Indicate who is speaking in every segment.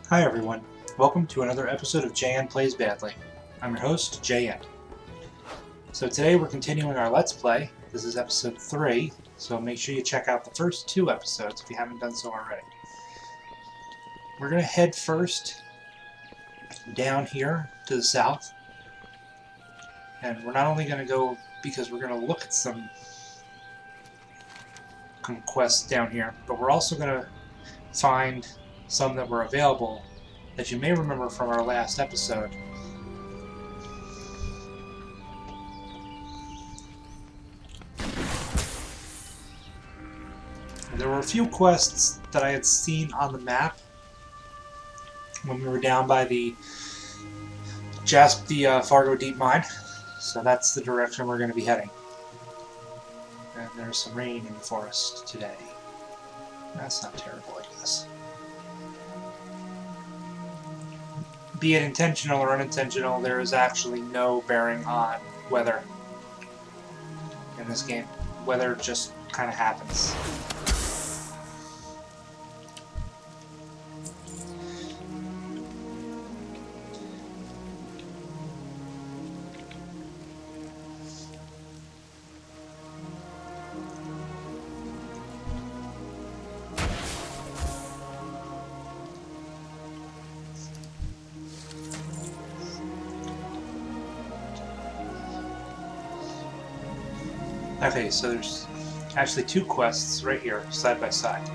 Speaker 1: Hi everyone, welcome to another episode of JN Plays Badly. I'm your host, JN. So today we're continuing our Let's Play. This is episode 3, so make sure you check out the first 2 episodes if you haven't done so already. We're going to head first down here to the south. And we're not only going to go because we're going to look at some quests down here, but we're also going to find some that were available that you may remember from our last episode. And there were a few quests that I had seen on the map when we were down by the Fargo Deep Mine, so that's the direction we're going to be heading. And there's some rain in the forest today. That's not terrible, I guess. Be it intentional or unintentional, there is actually no bearing on weather in this game. Weather just kind of happens. Okay, so there's actually 2 quests right here, side by side.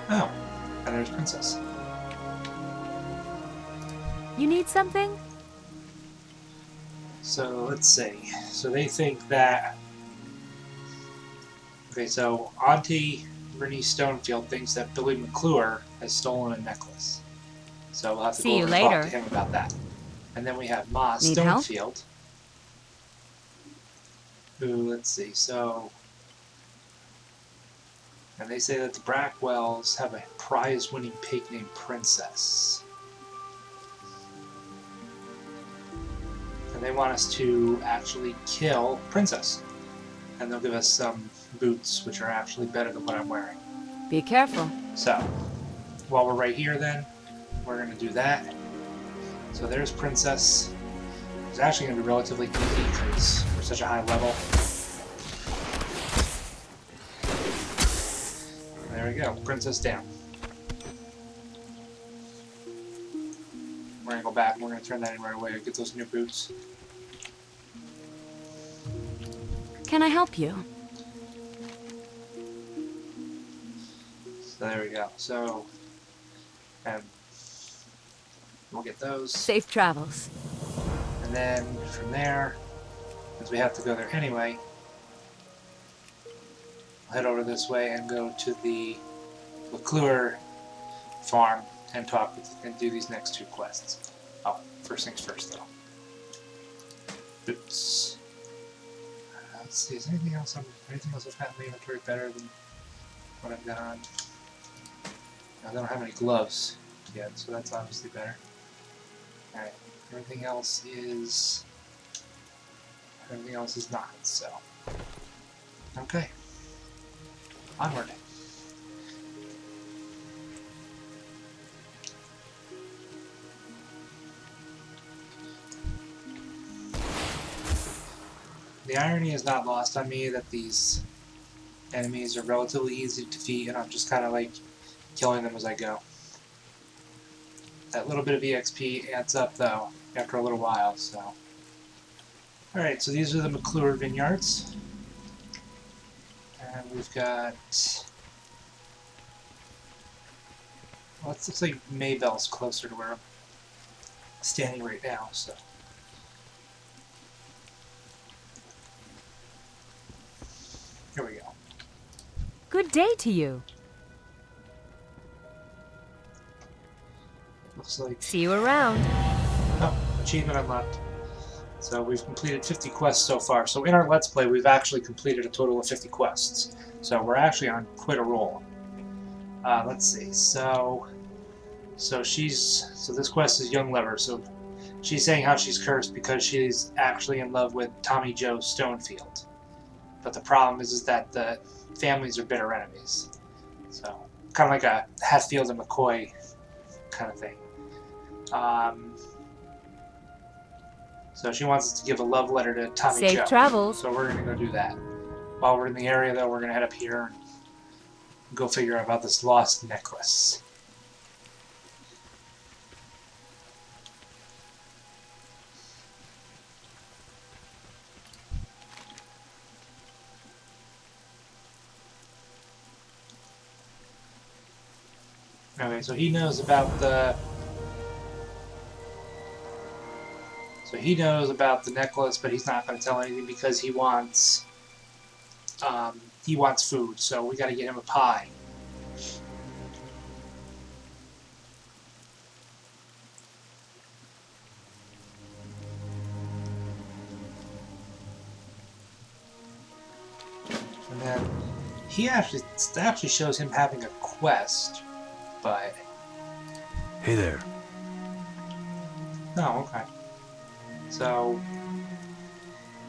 Speaker 1: Oh, and there's Princess.
Speaker 2: You need something?
Speaker 1: So, let's see. So they think that... Okay, so Auntie Bernice Stonefield thinks that Billy McClure has stolen a necklace. So we'll have to go over and talk to him about that. And then we have Ma Stonefield. Who, let's see, so... And they say that the Brackwells have a prize-winning pig named Princess. And they want us to actually kill Princess. And they'll give us some boots, which are actually better than what I'm wearing.
Speaker 2: Be careful.
Speaker 1: So, while we're right here then, we're going to do that. So there's Princess. It's actually going to be relatively easy because we're such a high level. There we go, Princess down. We're going to go back and we're going to turn that in right away to get those new boots.
Speaker 2: Can I help you?
Speaker 1: So there we go. So, and we'll get those.
Speaker 2: Safe travels.
Speaker 1: And then from there, since we have to go there anyway, we'll head over this way and go to the McClure farm and talk with, and do these next 2 quests. Oh, first things first though. Boots. Let's see, is anything else I've got in the inventory better than what I've got on? I don't have any gloves yet, so that's obviously better. Alright. Everything else is not, so. Okay. Onward. The irony is not lost on me that these enemies are relatively easy to defeat, and I'm just kind of like killing them as I go. That little bit of EXP adds up, though, after a little while, so. Alright, so these are the McClure vineyards. And we've got... Well, it looks like Maybell's closer to where I'm standing right now, so. Here we go.
Speaker 2: Good day to you.
Speaker 1: Looks like...
Speaker 2: See you around.
Speaker 1: Oh, achievement unlocked. So we've completed 50 quests so far. So in our Let's Play, we've actually completed a total of 50 quests. So we're actually on quite a roll. Let's see. So this quest is Young Lover. So she's saying how she's cursed because she's actually in love with Tommy Joe Stonefield. But the problem is that the families are bitter enemies. So kind of like a Hatfield and McCoy kind of thing. So she wants us to give a love letter to Tommy
Speaker 2: Safe
Speaker 1: Joe.
Speaker 2: travels.
Speaker 1: So we're going to go do that. While we're in the area, though, we're going to head up here and go figure out about this lost necklace. Okay, so he knows about the... So he knows about the necklace, but he's not going to tell anything because he wants food. So we got to get him a pie. And then he actually shows him having a quest, but
Speaker 3: Hey there.
Speaker 1: oh, okay. So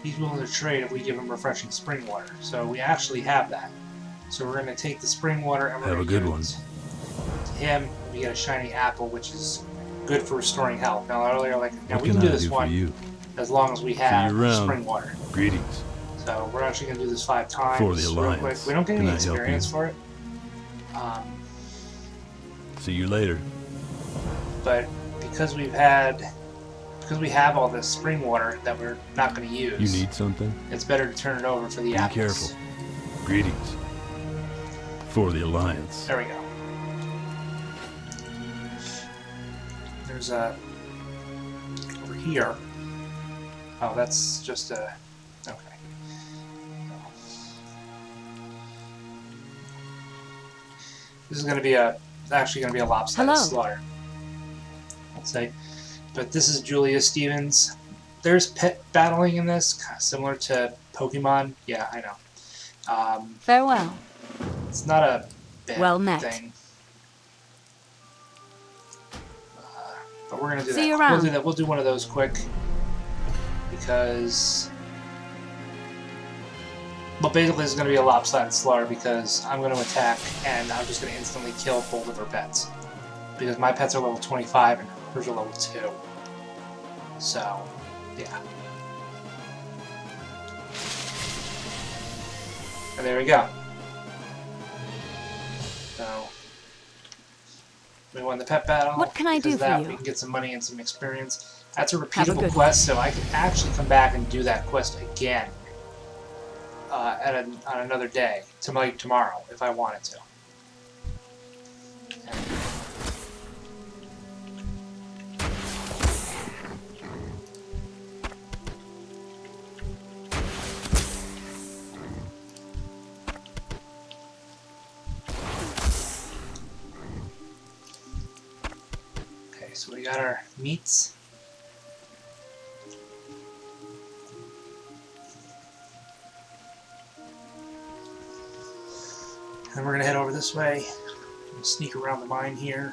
Speaker 1: he's willing to trade if we give him refreshing spring water. So we actually have that. So we're going to take the spring water and we're
Speaker 3: Have a
Speaker 1: going to
Speaker 3: good
Speaker 1: give
Speaker 3: one.
Speaker 1: it to him. We get a shiny apple, which is good for restoring health. Now earlier, now
Speaker 3: What
Speaker 1: we
Speaker 3: can
Speaker 1: can do
Speaker 3: I
Speaker 1: this
Speaker 3: do for
Speaker 1: one
Speaker 3: you?
Speaker 1: as long as we have
Speaker 3: around.
Speaker 1: spring water.
Speaker 3: Greetings.
Speaker 1: So we're actually going to do this 5 times
Speaker 3: For the
Speaker 1: real
Speaker 3: Alliance.
Speaker 1: quick. We don't get
Speaker 3: Can
Speaker 1: any
Speaker 3: I help
Speaker 1: experience
Speaker 3: you?
Speaker 1: for it.
Speaker 3: See you later.
Speaker 1: But because we have all this spring water that we're not going to use,
Speaker 3: You need something?
Speaker 1: it's better to turn it over for the
Speaker 3: Be
Speaker 1: apples.
Speaker 3: careful. Greetings. For the Alliance.
Speaker 1: There we go. There's a... over here. Oh, that's just a... okay. This is going to be actually going to be a lopsided
Speaker 2: Hello.
Speaker 1: slaughter. I'd say. But this is Julia Stevens. There's pet battling in this, kind of similar to Pokemon. Yeah, I know.
Speaker 2: Farewell.
Speaker 1: It's not a bad
Speaker 2: Well met.
Speaker 1: thing. But we're gonna do
Speaker 2: See
Speaker 1: that.
Speaker 2: you
Speaker 1: We'll
Speaker 2: around.
Speaker 1: do that. We'll do one of those quick because. But basically, it's going to be a lopsided slaughter because I'm going to attack and I'm just going to instantly kill both of her pets. Because my pets are level 25 and hers are level 2. So, yeah. And there we go. So, we won the pet battle.
Speaker 2: What can I do
Speaker 1: Because
Speaker 2: for
Speaker 1: that,
Speaker 2: you?
Speaker 1: we can get some money and some experience. That's a
Speaker 2: Have a
Speaker 1: repeatable
Speaker 2: good
Speaker 1: quest, so I can actually come back and do that quest again. On another day, tomorrow, if I wanted to. Okay, so we got our meats. And we're gonna head over this way and sneak around the mine here.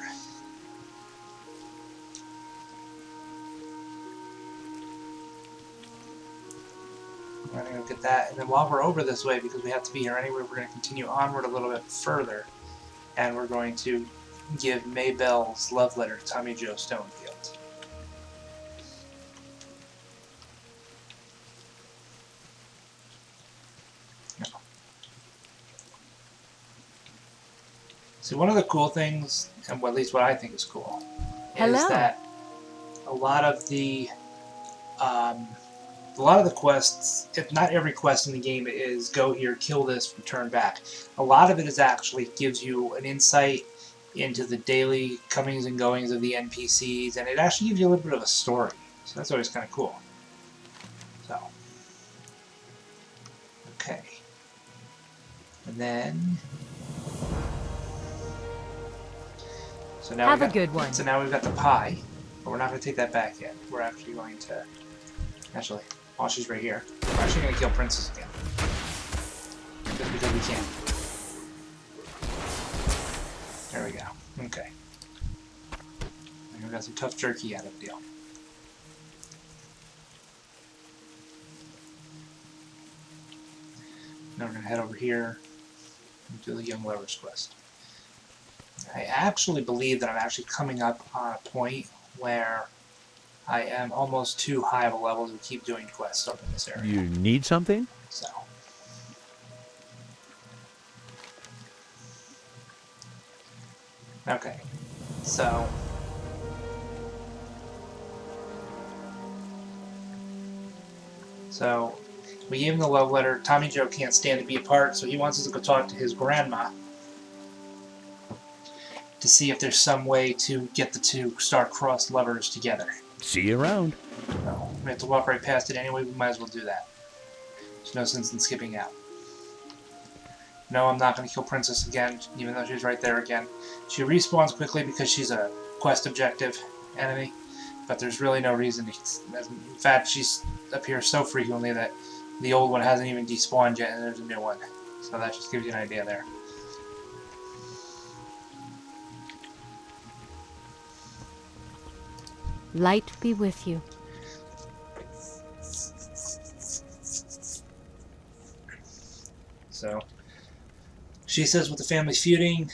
Speaker 1: We're gonna go get that, and then while we're over this way, because we have to be here anyway, we're gonna continue onward a little bit further, and we're going to give Maybelle's love letter to Tommy Joe Stonefield. See, one of the cool things, and at least what I think is cool,
Speaker 2: Hello.
Speaker 1: is that a lot of the quests, if not every quest in the game is go here, kill this, return back. A lot of it is actually gives you an insight into the daily comings and goings of the NPCs, and it actually gives you a little bit of a story. So that's always kind of cool. So, okay. And then... So now
Speaker 2: Have a good one.
Speaker 1: So now we've got the pie, but we're not going to take that back yet. We're actually going to... Actually, while she's right here, we're actually going to kill Princess again. Just because we can. There we go. Okay. And we got some tough jerky out of the deal. Now we're going to head over here and do the Young Lovers quest. I actually believe that I'm actually coming up on a point where I am almost too high of a level to keep doing quests up in this area.
Speaker 4: You need something?
Speaker 1: So. Okay. So. We gave him the love letter. Tommy Joe can't stand to be apart, so he wants us to go talk to his grandma to see if there's some way to get the two star-crossed lovers together.
Speaker 4: See you around.
Speaker 1: So, we have to walk right past it anyway, we might as well do that. There's no sense in skipping out. No, I'm not going to kill Princess again, even though she's right there again. She respawns quickly because she's a quest objective enemy, but there's really no reason to... In fact, she appears so frequently that the old one hasn't even despawned yet, and there's a new one. So that just gives you an idea there.
Speaker 2: Light be with you.
Speaker 1: So, she says with the families feuding,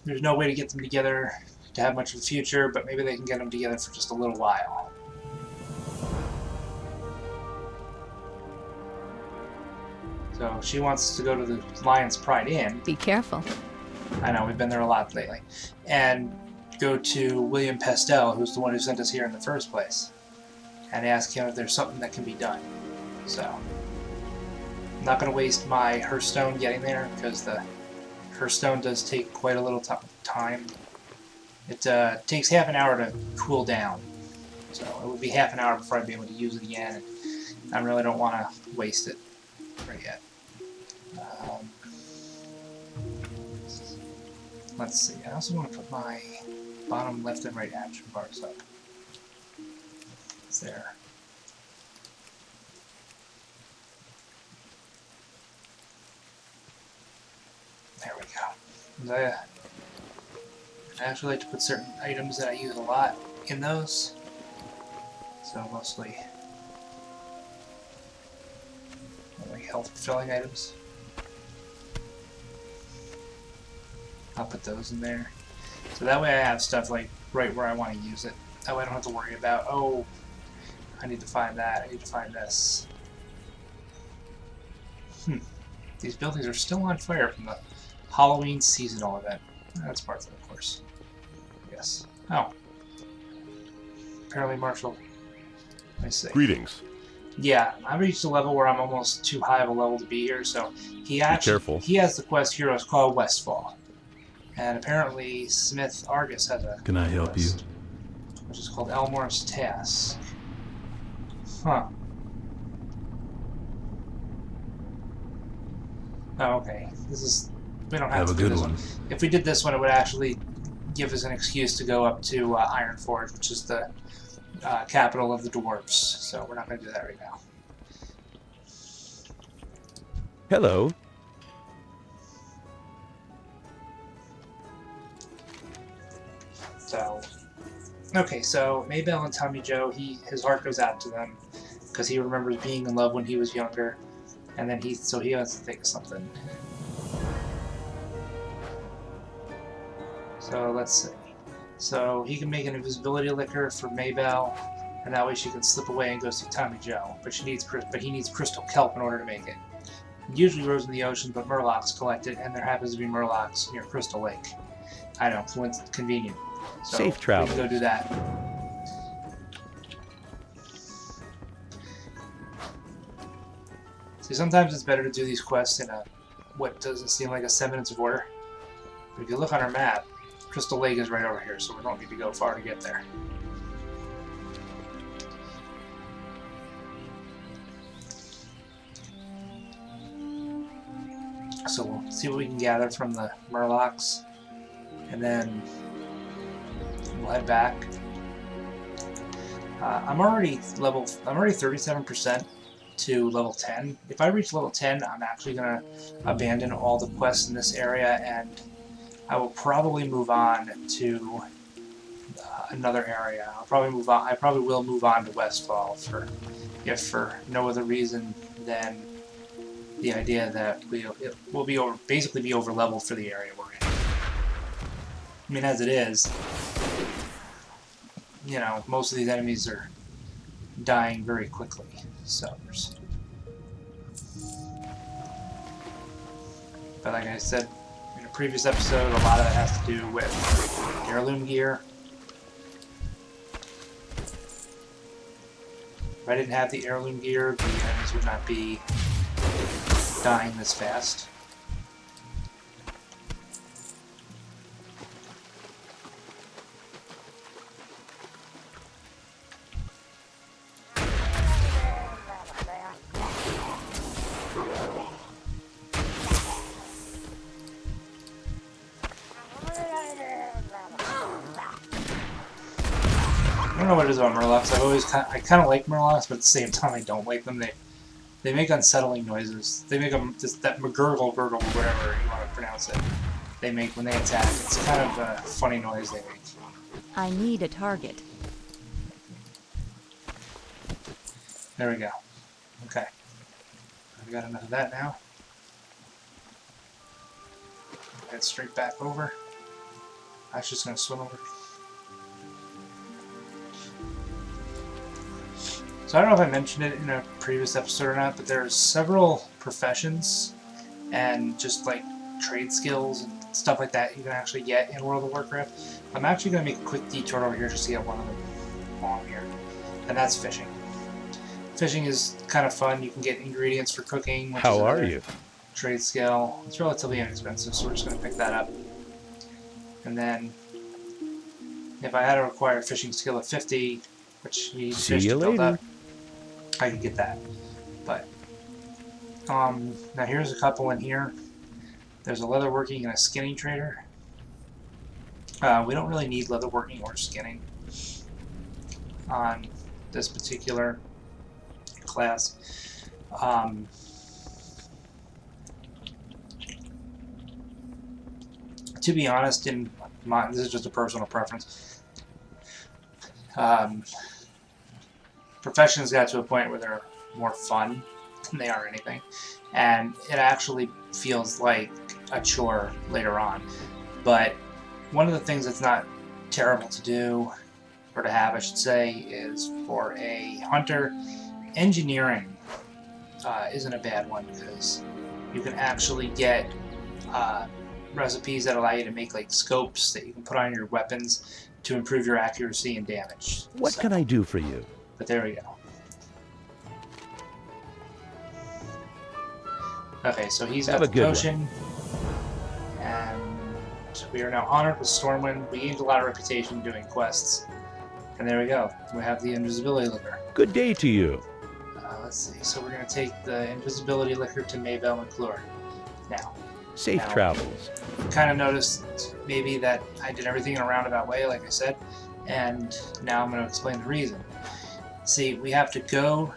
Speaker 1: there's no way to get them together to have much of a future, but maybe they can get them together for just a little while. So she wants to go to the Lion's Pride Inn.
Speaker 2: Be careful.
Speaker 1: I know, we've been there a lot lately. And go to William Pestel, who's the one who sent us here in the first place, and ask him if there's something that can be done. So, I'm not going to waste my Hearthstone getting there, because the Hearthstone does take quite a little time. It takes half an hour to cool down, so it would be half an hour before I'd be able to use it again, and I really don't want to waste it right yet. Let's see, I also want to put my bottom left and right action bars up. It's there. There we go. I actually like to put certain items that I use a lot in those. So mostly like health filling items. I'll put those in there. So that way I have stuff like right where I want to use it. That way I don't have to worry about, oh, I need to find that, I need to find this. These buildings are still on fire from the Halloween seasonal event. That's part of it, of course. Yes. Oh. Apparently Marshall. I see.
Speaker 3: Greetings.
Speaker 1: Yeah, I reached a level where I'm almost too high of a level to be here, so he actually...
Speaker 3: careful.
Speaker 1: He has the quest Heroes called Westfall. And apparently Smith Argus has a
Speaker 3: Can I help
Speaker 1: quest,
Speaker 3: you?
Speaker 1: which is called Elmore's Task. Huh. Oh, okay. This is... We don't have
Speaker 3: Have
Speaker 1: to
Speaker 3: a
Speaker 1: do
Speaker 3: good
Speaker 1: this
Speaker 3: one.
Speaker 1: If we did this one, it would actually give us an excuse to go up to Iron Forge, which is the capital of the dwarves. So we're not going to do that right now.
Speaker 4: Hello.
Speaker 1: So, okay, so Maybelle and Tommy Joe, his heart goes out to them because he remembers being in love when he was younger, and then he has to think of something. So let's see. So he can make an invisibility liquor for Maybelle, and that way she can slip away and go see Tommy Joe. But he needs crystal kelp in order to make it. It usually grows in the ocean, but murlocs collect it, and there happens to be murlocs near Crystal Lake. I know, convenient. So
Speaker 4: Safe travel.
Speaker 1: We can go do that. See, sometimes it's better to do these quests in what doesn't seem like a 7 minutes of order. But if you look on our map, Crystal Lake is right over here, so we don't need to go far to get there. So we'll see what we can gather from the murlocs, and then we'll head back. I'm already 37% to level 10. If I reach level 10, I'm actually gonna abandon all the quests in this area, and I will probably move on to another area. I probably will move on to Westfall if for no other reason than the idea that it will basically be over leveled for the area we're in. I mean, as it is, you know, most of these enemies are dying very quickly. So, but like I said in a previous episode, a lot of it has to do with heirloom gear. If I didn't have the heirloom gear, the enemies would not be dying this fast. I don't know what it is about Murlocs. I kind of like Murlocs, but at the same time I don't like them. They make unsettling noises. They make that gurgle, whatever you want to pronounce it. They make when they attack. It's kind of a funny noise they make.
Speaker 2: I need a target.
Speaker 1: There we go. Okay. I've got enough of that now. Head straight back over. I'm just going to swim over. So I don't know if I mentioned it in a previous episode or not, but there's several professions and just like trade skills and stuff like that you can actually get in World of WarCraft. I'm actually going to make a quick detour over here just to get one of them on here, and that's fishing. Fishing is kind of fun. You can get ingredients for cooking. Which
Speaker 4: How
Speaker 1: is
Speaker 4: are you?
Speaker 1: Trade skill. It's relatively inexpensive, so we're just going to pick that up. And then if I had to require a fishing skill of 50, which you need fish to build up, I could get that. But now here's a couple in here. There's a leatherworking and a skinning trader. We don't really need leatherworking or skinning on this particular class. To be honest, this is just a personal preference. Professions got to a point where they're more fun than they are anything, and it actually feels like a chore later on. But one of the things that's not terrible to do, or to have I should say, is for a hunter, engineering isn't a bad one, because you can actually get recipes that allow you to make like scopes that you can put on your weapons to improve your accuracy and damage.
Speaker 4: What can I do for you?
Speaker 1: But there we go. Okay, so he's got the potion, and we are now honored with Stormwind. We gained a lot of reputation doing quests, and there we go. We have the invisibility liquor.
Speaker 4: Good day to you.
Speaker 1: Let's see. So we're going to take the invisibility liquor to Maybell McClure. Now,
Speaker 4: Safe travels.
Speaker 1: Kind of noticed maybe that I did everything in a roundabout way, like I said, and now I'm going to explain the reason. See, we have to go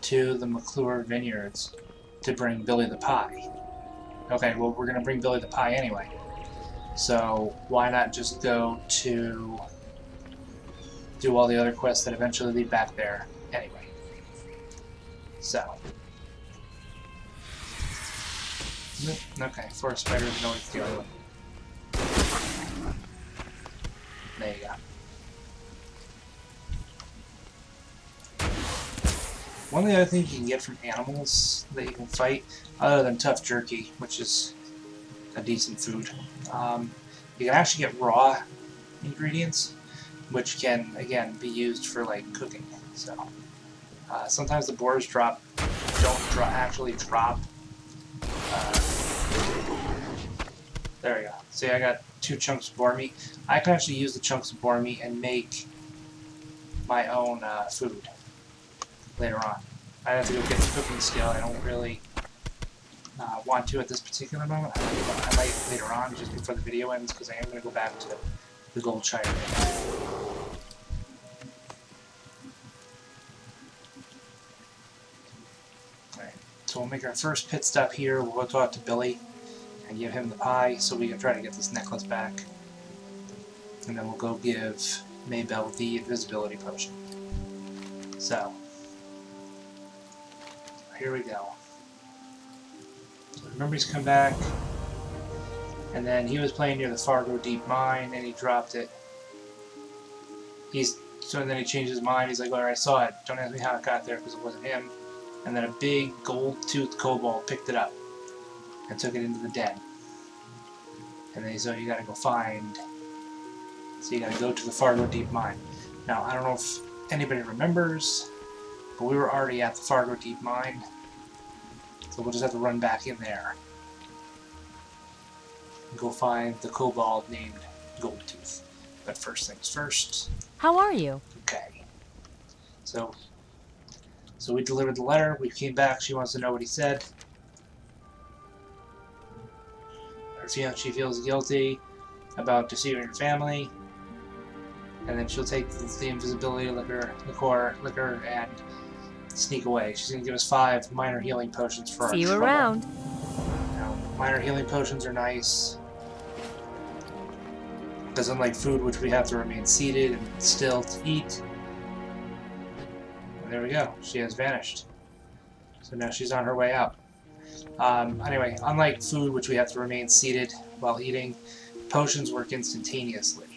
Speaker 1: to the McClure Vineyards to bring Billy the Pie. Okay, well, we're going to bring Billy the Pie anyway. So why not just go to do all the other quests that eventually lead back there anyway. So. Okay, forest spider, no, it's the other one. There you go. One of the other things you can get from animals that you can fight, other than tough jerky, which is a decent food, you can actually get raw ingredients, which can, again, be used for like cooking. So sometimes the boars don't actually drop. There we go. See, I got 2 chunks of boar meat. I can actually use the chunks of boar meat and make my own food later on. I have to go get the cooking skill. I don't really want to at this particular moment. I might later on, just before the video ends, because I am going to go back to the Gold Shire. Alright, so we'll make our first pit stop here. We'll go talk to Billy and give him the pie so we can try to get this necklace back. And then we'll go give Maybell the invisibility potion. So, here we go. So remember, he's come back. And then he was playing near the Fargo Deep Mine, and he dropped it. So then he changed his mind. He's like, "Alright, I saw it. Don't ask me how it got there because it wasn't him." And then a big gold-toothed kobold picked it up and took it into the den. And then he said, "You gotta go find." So you gotta go to the Fargo Deep Mine. Now, I don't know if anybody remembers, but we were already at the Fargo Deep Mine. So we'll just have to run back in there. And go find the kobold named Goldtooth. But first things first.
Speaker 2: How are you?
Speaker 1: Okay. So we delivered the letter. We came back. She wants to know what he said. She feels guilty about deceiving her family. And then she'll take the invisibility liquor and sneak away. She's going to give us 5 minor healing potions for our
Speaker 2: See you
Speaker 1: trouble.
Speaker 2: around.
Speaker 1: Minor healing potions are nice. Because unlike food, which we have to remain seated and still to eat. And there we go. She has vanished. So now she's on her way out. Anyway, unlike food, which we have to remain seated while eating, potions work instantaneously.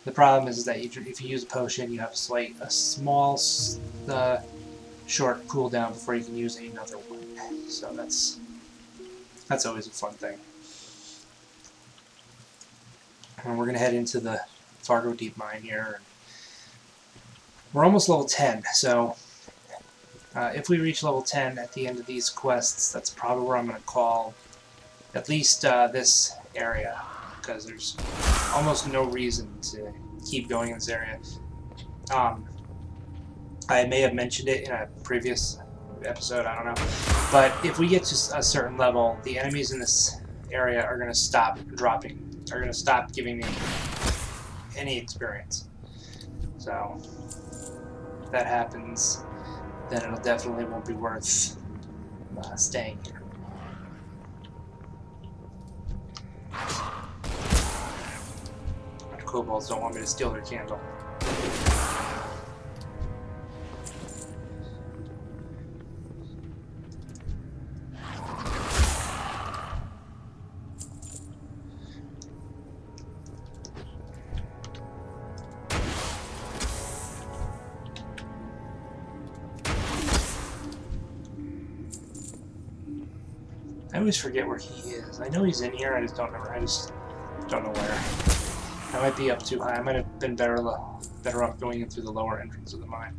Speaker 1: The problem is that if you use a potion, you have a small, short cooldown before you can use another one. So that's always a fun thing. And we're going to head into the Fargo Deep Mine here. We're almost level 10, so if we reach level 10 at the end of these quests, that's probably where I'm going to call at least this area, because there's almost no reason to keep going in this area. I may have mentioned it in a previous episode, I don't know, but if we get to a certain level, the enemies in this area are going to stop dropping. Are going to stop giving me any experience. So if that happens, then it'll definitely won't be worth staying here. The kobolds don't want me to steal their candle. I always forget where he is. I know he's in here, I just don't know where. I might be up too high. I might have been better off going in through the lower entrance of the mine.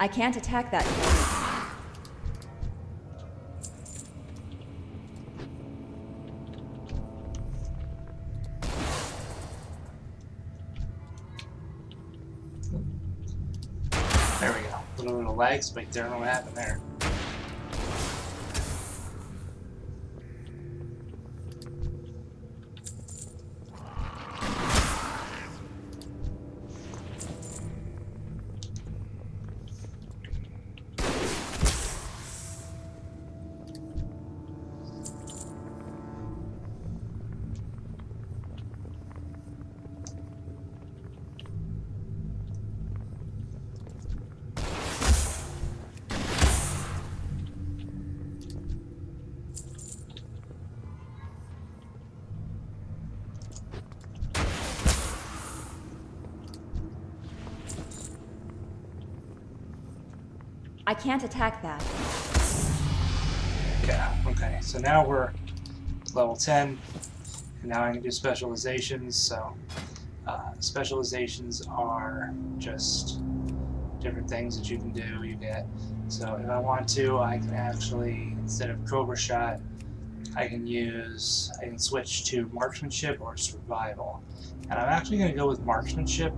Speaker 2: I can't attack that.
Speaker 1: There we go. A little bit of lag spike there. I don't know what happened there.
Speaker 2: I can't attack that.
Speaker 1: Okay, so now we're level 10, and now I can do specializations. So specializations are just different things that you can do. So if I want to, I can actually, instead of Cobra Shot, I can switch to marksmanship or survival. And I'm actually going to go with marksmanship.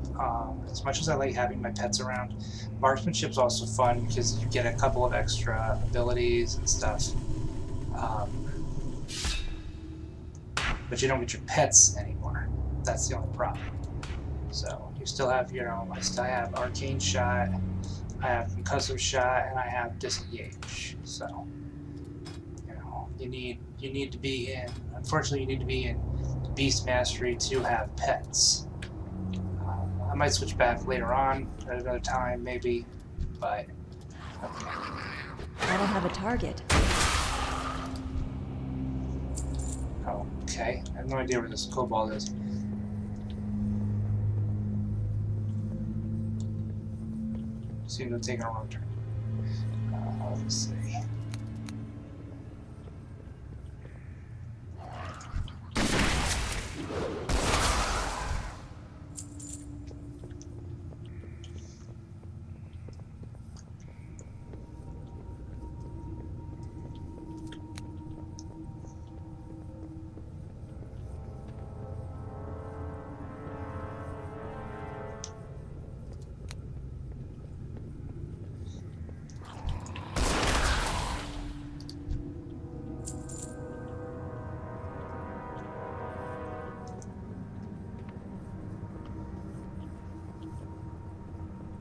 Speaker 1: As much as I like having my pets around, marksmanship's also fun because you get a couple of extra abilities and stuff. But you don't get your pets anymore. That's the only problem. So you still have, I still have Arcane Shot, I have Concussive Shot, and I have Disengage. So, you need to be in. Unfortunately, you need to be in Beast Mastery to have pets. I might switch back later on at another time, maybe, but okay.
Speaker 2: I don't have a target.
Speaker 1: Okay, I have no idea where this cobalt is. Seems to have taken a wrong turn. Let's see.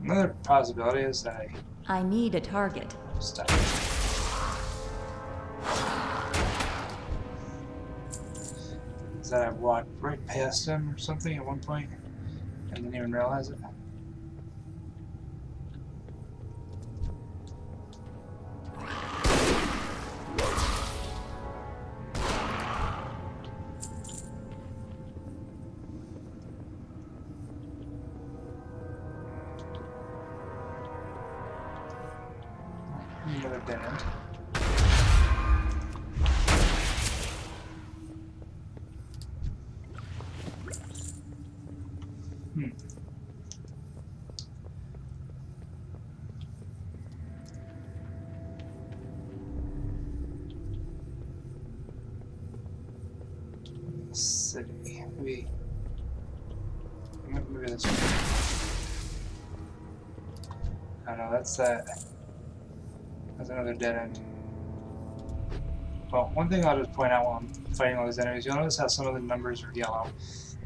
Speaker 1: Another possibility is that
Speaker 2: I need a target.
Speaker 1: stop. Is that I walked right past him or something at one point and didn't even realize it? Another dead end. City. Maybe this one. I don't know, that's that. That's another dead end. Well, one thing I'll just point out while I'm fighting all these enemies, you'll notice how some of the numbers are yellow.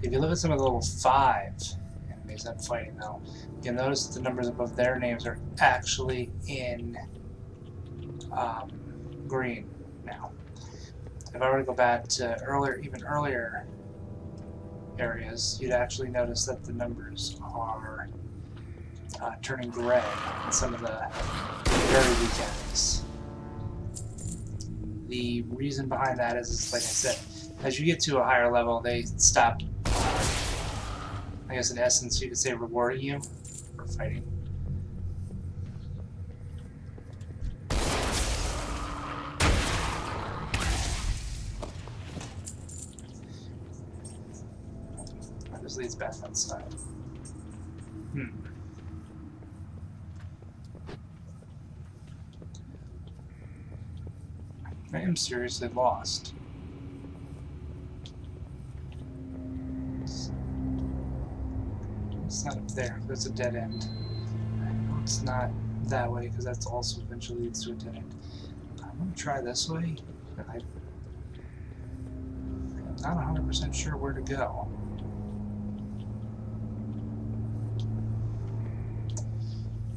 Speaker 1: If you look at some of the level 5 enemies I'm fighting though, you'll notice that the numbers above their names are actually in green now. If I were to go back to even earlier areas, you'd actually notice that the numbers are turning gray in some of the very weak enemies. The reason behind that is, like I said, as you get to a higher level, they stop, I guess in essence you could say, rewarding you for fighting. That just leads back outside. I am seriously lost. It's not up there. That's a dead end. I know it's not that way because that's also eventually leads to a dead end. I'm going to try this way. I'm not 100% sure where to go.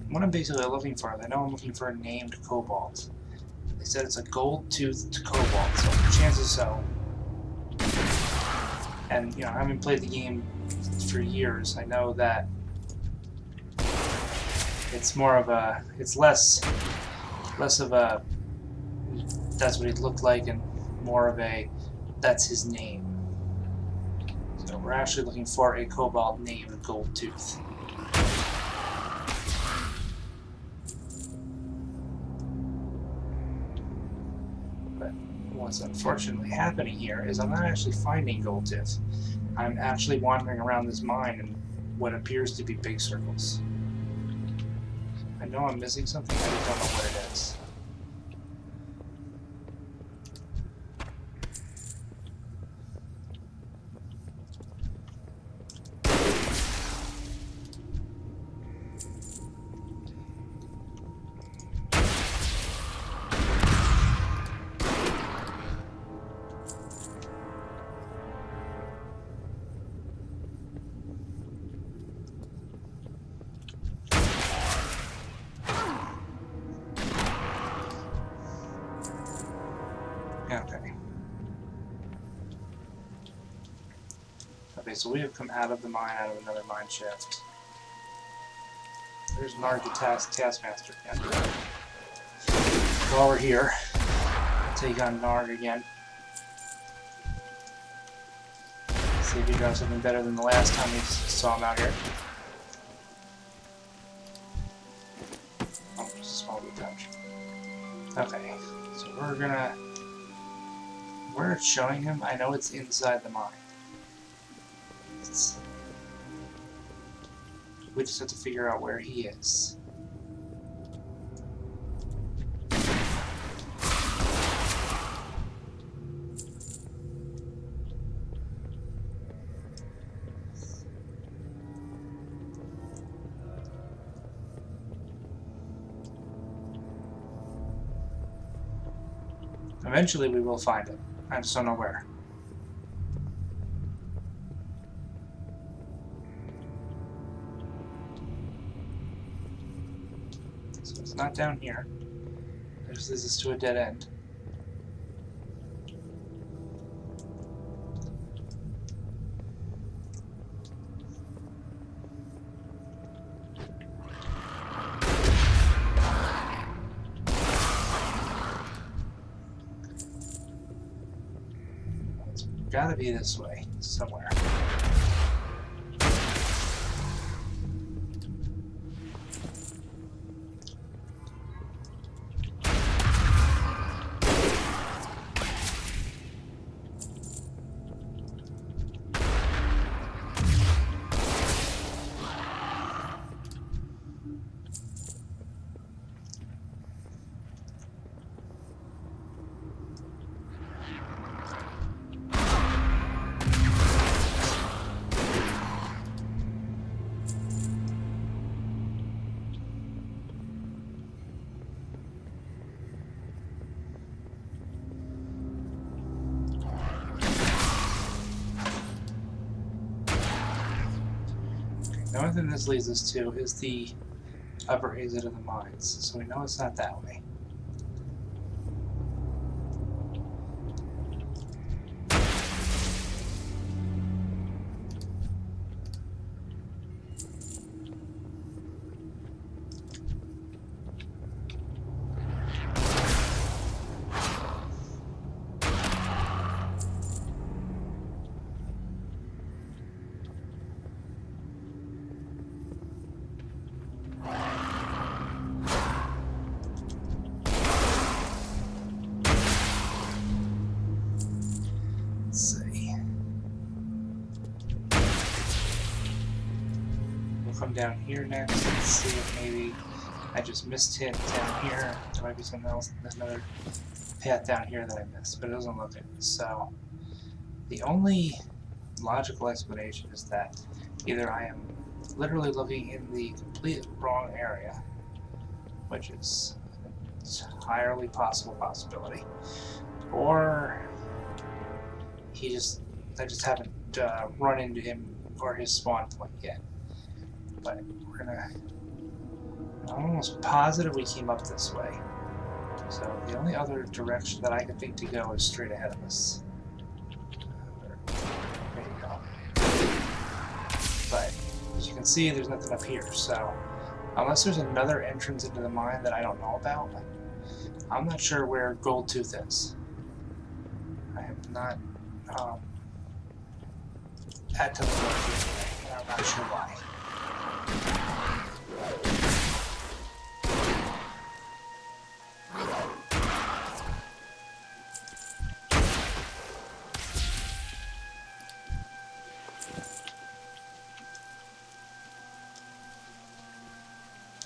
Speaker 1: What I'm basically looking for is, I know I'm looking for a named cobalt. They said it's a gold-toothed cobalt, so chances so. And I haven't played the game for years. I know that it's more of a, it's less of a, that's what he looked like, and more of a, that's his name. So we're actually looking for a cobalt named Goldtooth. What's unfortunately happening here is I'm not actually finding Goldtooth. I'm actually wandering around this mine in what appears to be big circles. I know I'm missing something, I just don't know what it is. Okay, so we have come out of the mine, out of another mine shaft. There's Narg the Taskmaster. Yeah. While we're here, take on Narg again. See if he does something better than the last time we saw him out here. Oh, just a small blue pouch. Okay, so where it's showing him, I know it's inside the mine. We just have to figure out where he is. Eventually we will find it. I just don't know where. So it's not down here. This leads us to a dead end. Gotta be this way, somewhere. The only thing this leads us to is the upper exit of the mines, so we know it's not that way. Come down here next and see if maybe I just missed it down here. There might be something else, another path down here that I missed, but it doesn't look it. So the only logical explanation is that either I am literally looking in the complete wrong area, which is an entirely possible possibility, or I just haven't run into him or his spawn point yet. But I'm almost positive we came up this way. So the only other direction that I can think to go is straight ahead of us. There you go. But as you can see, there's nothing up here. So unless there's another entrance into the mine that I don't know about, I'm not sure where Goldtooth is. I have not had to look here, and I'm not sure why.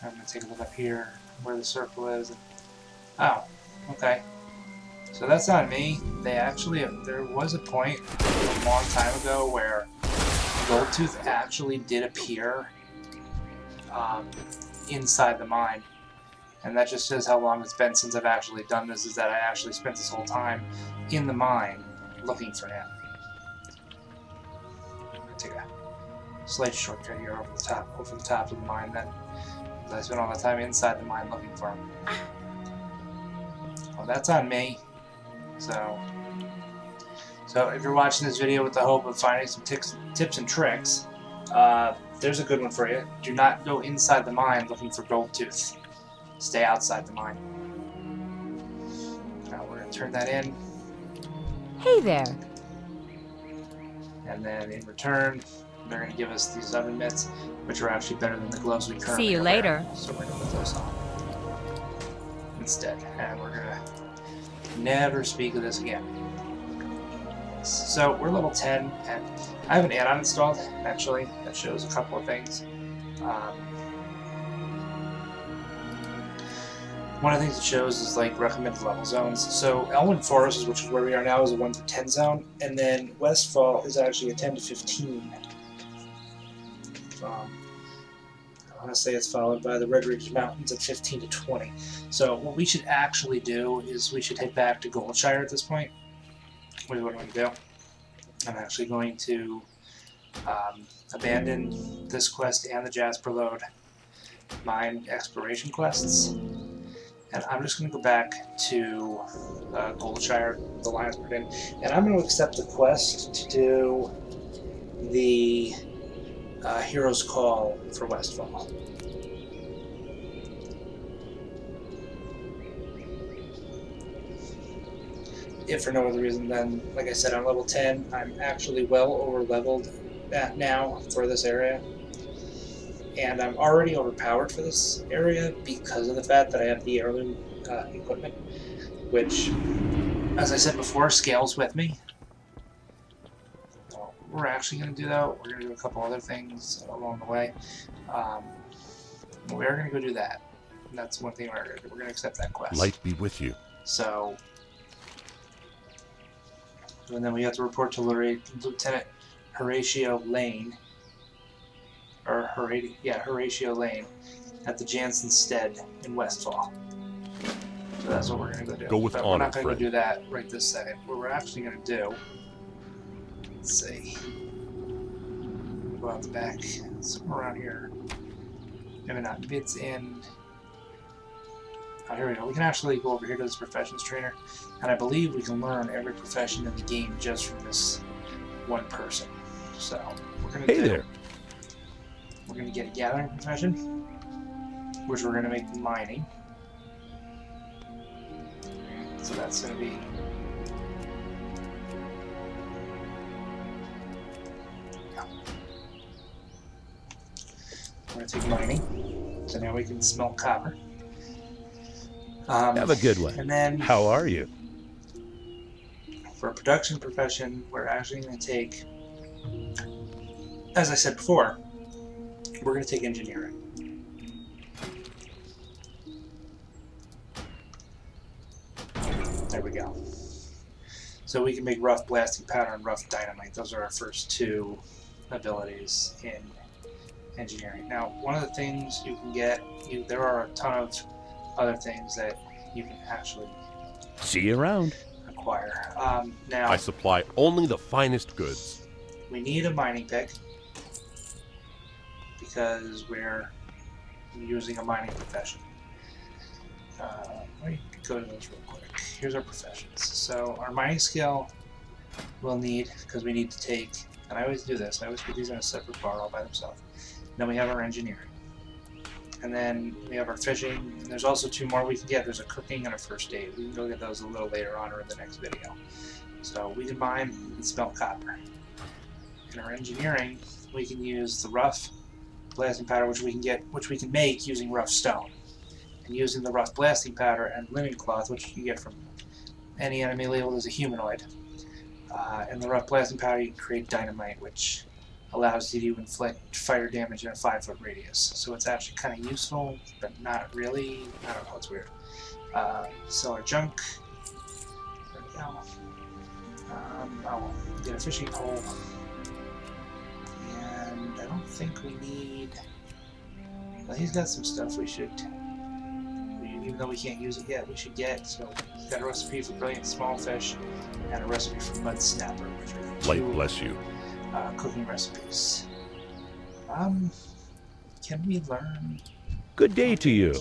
Speaker 1: I'm going to take a look up here where the circle is. Oh, okay. So that's on me. There was a point a long time ago where Goldtooth actually did appear inside the mine. And that just shows how long it's been since I've actually done this, is that I actually spent this whole time in the mine looking for him. I'm going to take a slight shortcut here over the top of the mine then. I spent all the time inside the mine looking for him. Well, that's on me. So So if you're watching this video with the hope of finding some tips and tricks, there's a good one for you. Do not go inside the mine looking for gold tooth. Stay outside the mine. Now we're going to turn that in.
Speaker 2: Hey there.
Speaker 1: And then in return, they're going to give us these oven mitts, which are actually better than the gloves we currently
Speaker 2: See you
Speaker 1: wear.
Speaker 2: later.
Speaker 1: So we're going to put those on instead. And we're going to never speak of this again. So we're level 10, and I have an add-on installed, actually, that shows a couple of things. One of the things it shows is like recommended level zones. So Elwyn Forest, which is where we are now, is a 1 to 10 zone, and then Westfall is actually a 10 to 15. I want to say it's followed by the Red Ridge Mountains at 15 to 20. So what we should actually do is we should head back to Goldshire at this point. What do I'm going to do? I'm actually going to abandon this quest and the Jasper Lode mine exploration quests. And I'm just going to go back to Goldshire, the Lions put in, and I'm going to accept the quest to do the Hero's Call for Westfall. If for no other reason than, like I said, I'm level 10. I'm actually well over leveled at now for this area. And I'm already overpowered for this area because of the fact that I have the heirloom equipment, which, as I said before, scales with me. So we're actually going to do that. We're going to do a couple other things along the way. We are going to go do that. And that's one thing we're going to do. We're going to accept that quest.
Speaker 3: Light be with you.
Speaker 1: So, and then we have to report to Lieutenant Horatio Lane. Or Horatio Lane at the Jansen Stead in Westfall. So that's what we're going to go do.
Speaker 3: Go with
Speaker 1: but
Speaker 3: honor,
Speaker 1: we're not going to
Speaker 3: friend.
Speaker 1: do that right this second. What we're actually going to do, let's see, go out the back, somewhere around here. Maybe not. Maybe it's in. Oh, here we go. We can actually go over here to this professions trainer, and I believe we can learn every profession in the game just from this one person. So we're going to
Speaker 3: Hey there.
Speaker 1: We're going to get a gathering profession, which we're going to make mining. So that's going to be we're going to take mining. So now we can smelt copper.
Speaker 4: Have a good one.
Speaker 1: And then
Speaker 4: How are you?
Speaker 1: for a production profession, we're actually going to take, as I said before, we're going to take engineering. There we go. So we can make rough blasting powder and rough dynamite. Those are our first two abilities in engineering. Now, one of the things you can get, there are a ton of other things that you can actually
Speaker 4: See you around.
Speaker 1: acquire. Now,
Speaker 3: I supply only the finest goods.
Speaker 1: we need a mining pick because we're using a mining profession. Let me go to those real quick. Here's our professions. So our mining skill we'll need, because we need to take, and I always do this, I always put these in a separate bar all by themselves. Then we have our engineering. And then we have our fishing, and there's also two more we can get. There's a cooking and a first aid. We can go get those a little later on or in the next video. So we can mine and smelt copper. In our engineering, we can use the rough blasting powder, which we can make using rough stone. And using the rough blasting powder and linen cloth, which you get from any enemy labeled as a humanoid. And the rough blasting powder, you can create dynamite, which allows you to inflict fire damage in a 5-foot radius. So it's actually kind of useful, but not really. I don't know, it's weird. Sell our junk. There we go. I'll get a fishing pole. And I don't think we need... Well, he's got some stuff we should... Even though we can't use it yet, we should get. So he's got a recipe for brilliant small fish and a recipe for mud snapper, which are
Speaker 3: Light
Speaker 1: two
Speaker 3: bless you.
Speaker 1: cooking recipes. Can we learn?
Speaker 4: Good day to you.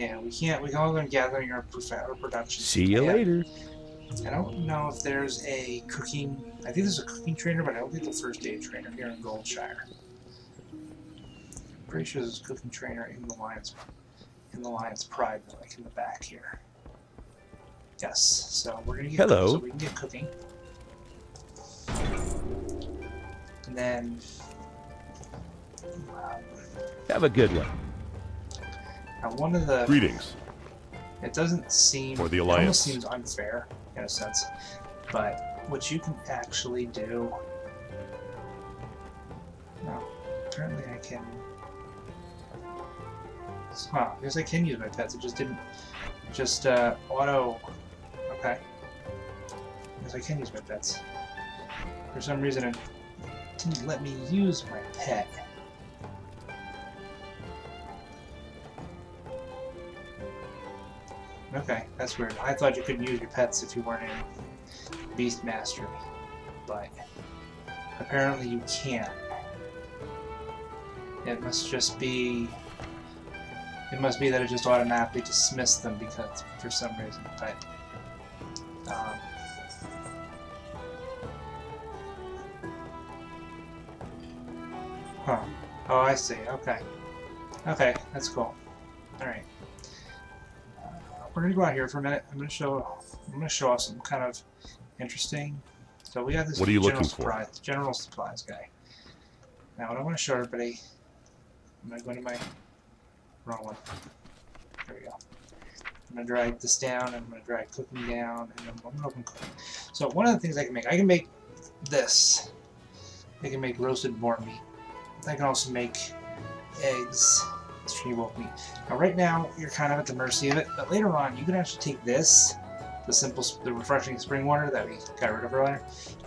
Speaker 1: Yeah, we can't. We can only gather your production.
Speaker 4: See you later.
Speaker 1: I don't know if there's a cooking. I think there's a cooking trainer, but I don't think the first aid trainer here in Goldshire. Pretty sure there's a cooking trainer in the Lion's Pride, like in the back here. Yes. So we're gonna get
Speaker 4: Hello.
Speaker 1: so we can get cooking, and then
Speaker 4: Have a good one.
Speaker 1: now one of the.
Speaker 3: Greetings.
Speaker 1: It doesn't seem.
Speaker 3: For the
Speaker 1: It almost
Speaker 3: Alliance.
Speaker 1: seems unfair in a sense, but what you can actually do. No, apparently I can. Huh, I guess I can use my pets. It just didn't. Just auto. Okay. I guess I can use my pets. For some reason, it didn't let me use my pet. Okay, that's weird. I thought you couldn't use your pets if you weren't in Beast Mastery, but apparently you can. It must just be. It must be that it just automatically dismissed them because for some reason, but. Huh. Oh, I see. Okay. Okay, that's cool. All right. We're gonna go out here for a minute. I'm gonna show off some kind of interesting. So we got this
Speaker 3: What are you
Speaker 1: general
Speaker 3: looking for?
Speaker 1: general supplies guy. Now, what I want to show everybody. I'm gonna go into my wrong one. There we go. I'm gonna drag this down. And I'm gonna drag cooking down, and I'm gonna open cooking. So one of the things I can make this. I can make roasted boar meat. I can also make eggs. Tree-wolf meat. Now, right now, you're kind of at the mercy of it, but later on, you can actually take this, the refreshing spring water that we got rid of earlier,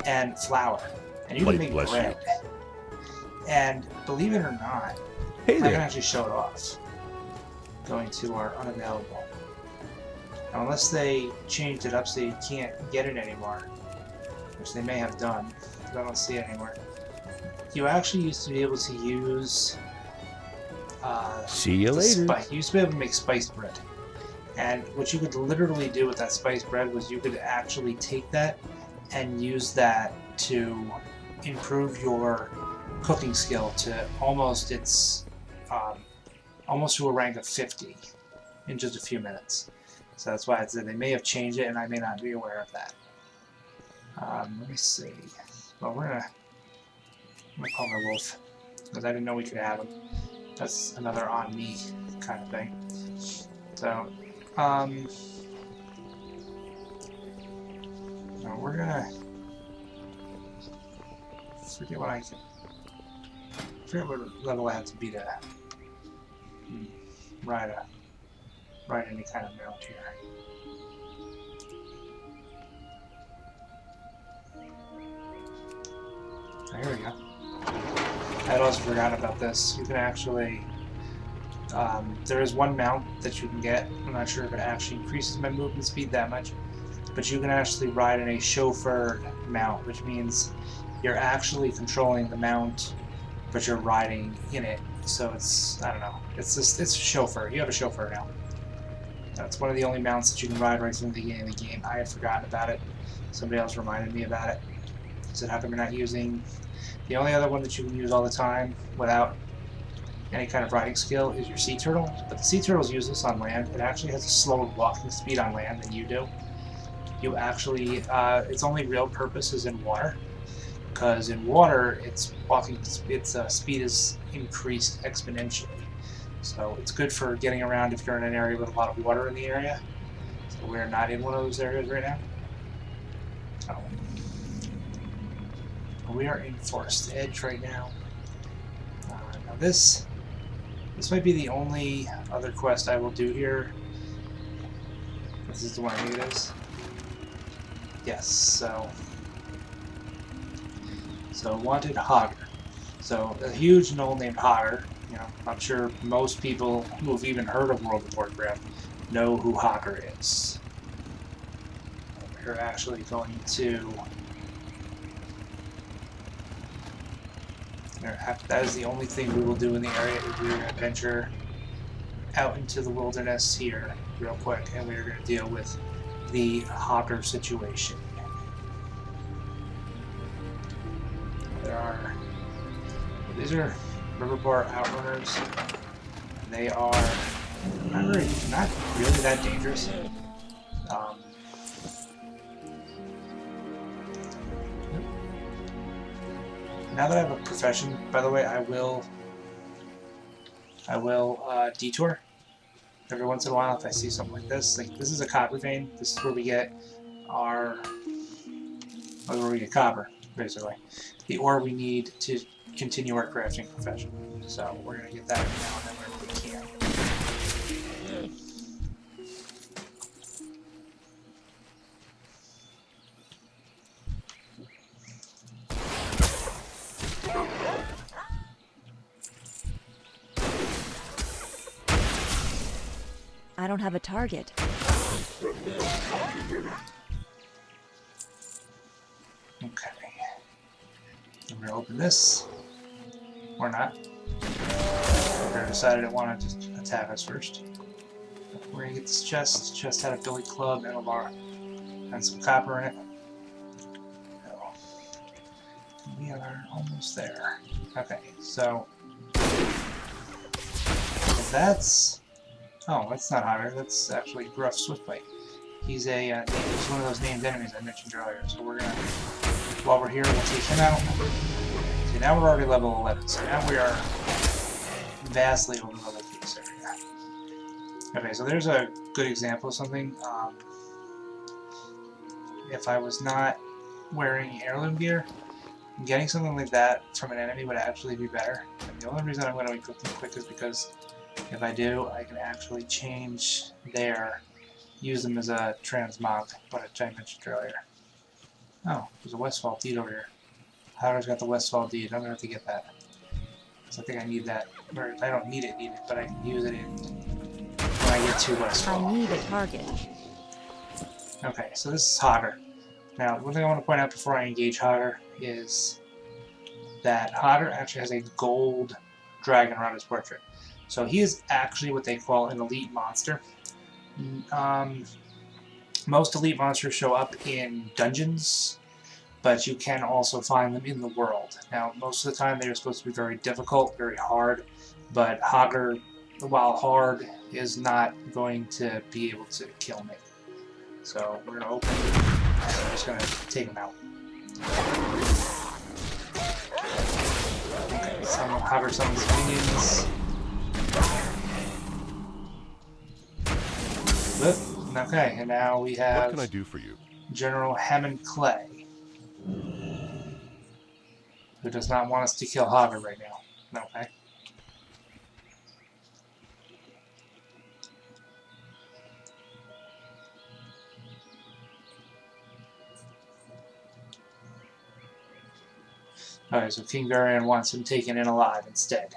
Speaker 1: and flour, and you can make
Speaker 3: Bless
Speaker 1: bread. And believe it or not,
Speaker 4: Hey
Speaker 1: I can
Speaker 4: there.
Speaker 1: actually show it off. Going to our unavailable. Now, unless they changed it up so you can't get it anymore, which they may have done, because I don't see it anywhere. You actually used to be able to use.
Speaker 4: See you later.
Speaker 1: You used to be able to make spiced bread. And what you could literally do with that spiced bread was you could actually take that and use that to improve your cooking skill to almost almost to a rank of 50 in just a few minutes. So that's why I said they may have changed it and I may not be aware of that. Let me see. Well, I'm gonna call my wolf because I didn't know we could have him. That's another on me kind of thing. So, no, we're gonna forget what level I have to be to ride any kind of mount here. Oh, here we go. I had also forgotten about this. You can actually, there is one mount that you can get. I'm not sure if it actually increases my movement speed that much, but you can actually ride in a chauffeured mount, which means you're actually controlling the mount, but you're riding in it. So it's, I don't know, it's a chauffeur. You have a chauffeur now. That's one of the only mounts that you can ride right from the beginning of the game. I had forgotten about it. Somebody else reminded me about it. Does it happen we're not using? The only other one that you can use all the time without any kind of riding skill is your sea turtle. But the sea turtles use this on land. It actually has a slower walking speed on land than you do. You actually, its only real purpose is in water. Because in water, its speed is increased exponentially. So it's good for getting around if you're in an area with a lot of water in the area. So we're not in one of those areas right now. Oh. We are in Forest Edge right now. Now this might be the only other quest I will do here. This is the one I think it is. Yes, so wanted Hogger. So a huge gnoll named Hogger. You know, I'm sure most people who have even heard of World of WarCraft know who Hogger is. We're actually going to. That is the only thing we will do in the area. Is we're going to venture out into the wilderness here real quick, and we're going to deal with the hopper situation. These are river bar outrunners. They are not really that dangerous. Now that I have a profession, by the way, I will detour every once in a while if I see something like this. Like, this is a copper vein. This is where we get copper, basically. The ore we need to continue our crafting profession. So we're gonna get that every now and then wherever we can.
Speaker 2: I don't have a target.
Speaker 1: Okay. I'm gonna open this. Or not. I decided I wanted to attack us first. We're gonna get this chest. The chest had a billy club and a bar. And some copper in it. We are almost there. Okay, so that's... Oh, that's not Hunter. That's actually Gruff Swiftbite. He's he's one of those named enemies I mentioned earlier. So we're gonna, while we're here, we'll take him out. See, now we're already level 11. So now we are vastly over level for this area. Okay, so there's a good example of something. If I was not wearing heirloom gear, getting something like that from an enemy would actually be better. And the only reason I'm going to equip them quick is because if I do, I can actually change use them as a transmog, which I mentioned earlier. Oh, there's a Westfall deed over here. Howard's got the Westfall deed. I'm going to have to get that. Because I think I need that. Or I don't need it, but I can use it when I get to Westfall.
Speaker 2: I need a target.
Speaker 1: Okay, so this is Hodder. Now, one thing I want to point out before I engage Hodder is that Hodder actually has a gold dragon around his portrait. So he is actually what they call an elite monster. Most elite monsters show up in dungeons, but you can also find them in the world. Now, most of the time they're supposed to be very difficult, very hard, but Hodder, while hard, is not going to be able to kill me. So we're going to open it, and I'm just going to take him out. Okay, Hodder summons minions. Okay, and now we have...
Speaker 3: What can I do for you?
Speaker 1: General Hammond Clay, who does not want us to kill Hodder right now. Okay. Alright, so King Varian wants him taken in alive instead.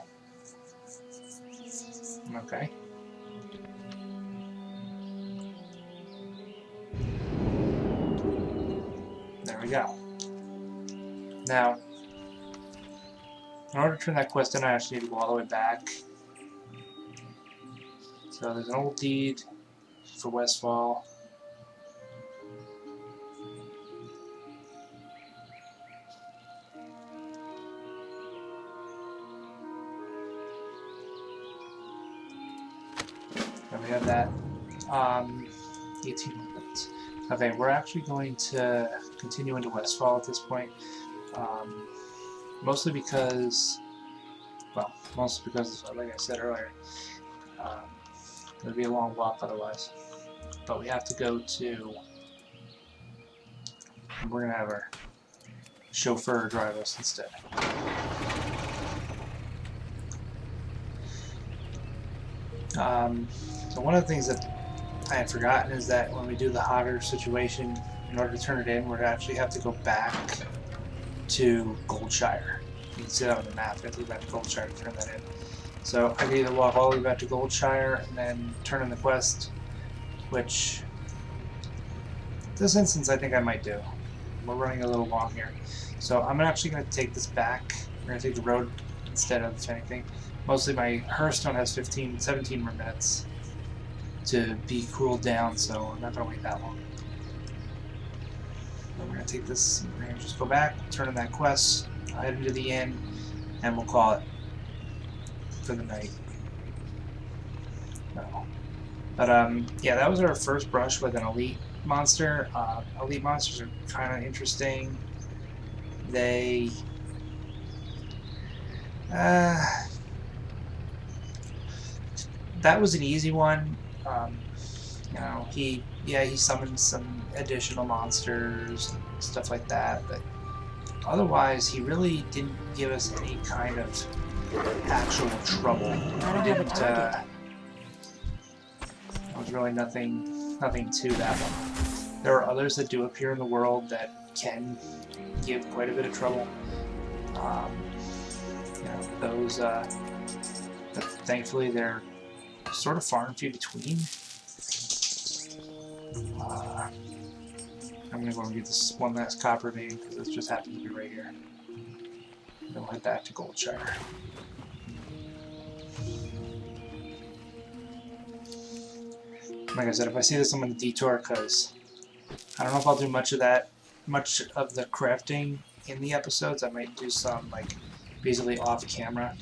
Speaker 1: Okay. There we go. Now, in order to turn that quest in, I actually need to go all the way back. So there's an old deed for Westfall. And we have that. 18 minutes. Okay, we're actually going to continue into Westfall at this point. Mostly because, like I said earlier, it would be a long walk otherwise. But we have to go to, we're going to have our chauffeur drive us instead. So one of the things that I had forgotten is that when we do the Hodder situation, in order to turn it in, we're going to actually have to go back to Goldshire. You can see that on the map. We have to go back to Goldshire to turn that in. So I can either walk all the way back to Goldshire and then turn in the quest, which this instance I think I might do. We're running a little long here. So I'm actually going to take this back. We're going to take the road instead of anything. Mostly my Hearthstone has 17 more minutes to be cooled down, so I'm not going to wait that long. We're going to take this, we're going to just go back, turn in that quest, head into the inn, and we'll call it for the night. No. But yeah, that was our first brush with an elite monster. Elite monsters are kind of interesting. They that was an easy one. You know, he summoned some additional monsters and stuff like that, but otherwise he really didn't give us any kind of actual trouble.
Speaker 2: I don't have a target.
Speaker 1: There was really nothing to that one. There are others that do appear in the world that can give quite a bit of trouble. You know, those, but thankfully they're sort of far and few between. I'm going to go and get this one last copper vein because this just happens to be right here. And then we'll head back to Goldshire. Like I said, if I see this, I'm going to detour because I don't know if I'll do much of the crafting in the episodes. I might do some, like, basically off camera.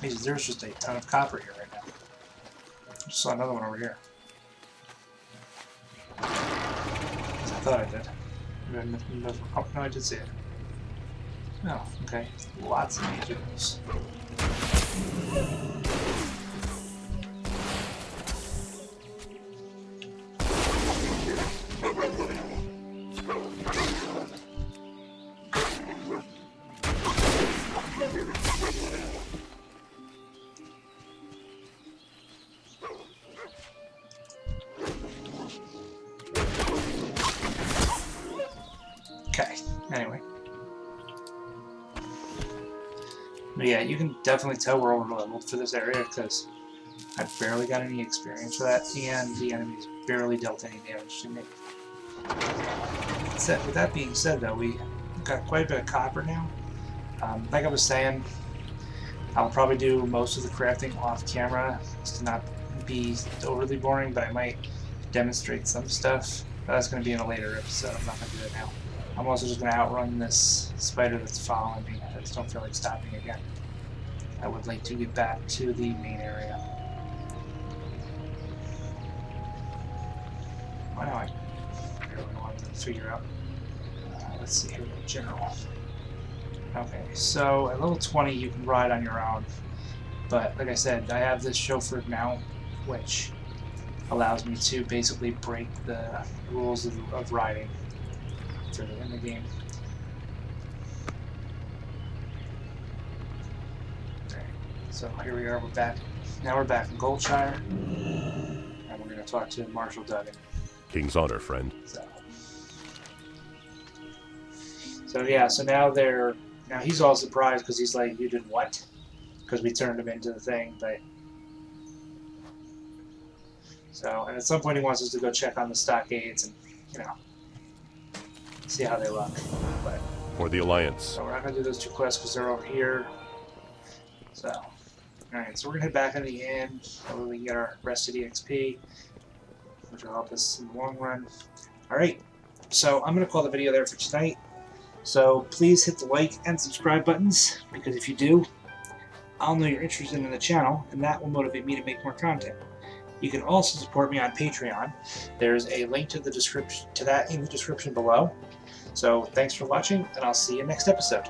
Speaker 1: There's just a ton of copper here right now. I just saw another one over here. I thought I did. Oh, no, I did see it. Oh, okay. Lots of angels. Okay, anyway. But yeah, you can definitely tell we're over-leveled for this area because I've barely got any experience for that, and the enemies barely dealt any damage to me. With that being said, though, we got quite a bit of copper now. Like I was saying, I'll probably do most of the crafting off camera to not be overly boring, but I might demonstrate some stuff. But that's going to be in a later episode. I'm not going to do it now. I'm also just going to outrun this spider that's following me. I just don't feel like stopping again. I would like to get back to the main area. I know I really want to figure out. Let's see here, general. Okay, so at level 20 you can ride on your own, but like I said, I have this chauffeured mount, which allows me to basically break the rules of riding in the game. Okay, so here we are, we're back. Now we're back in Goldshire, and we're going to talk to Marshal Duggan.
Speaker 3: King's honor, friend.
Speaker 1: So yeah, so now he's all surprised because he's like, you did what? Because we turned him into the thing, but... So, and at some point he wants us to go check on the stockades and, you know, see how they look. But
Speaker 3: For the Alliance.
Speaker 1: so we're not going to do those two quests because they're over here. So, alright, so we're going to head back in the inn. That way we can get our rested EXP, which will help us in the long run. Alright, so I'm going to call the video there for tonight. So please hit the like and subscribe buttons, because if you do, I'll know you're interested in the channel, and that will motivate me to make more content. You can also support me on Patreon. There's a link to that in the description below. So thanks for watching, and I'll see you next episode.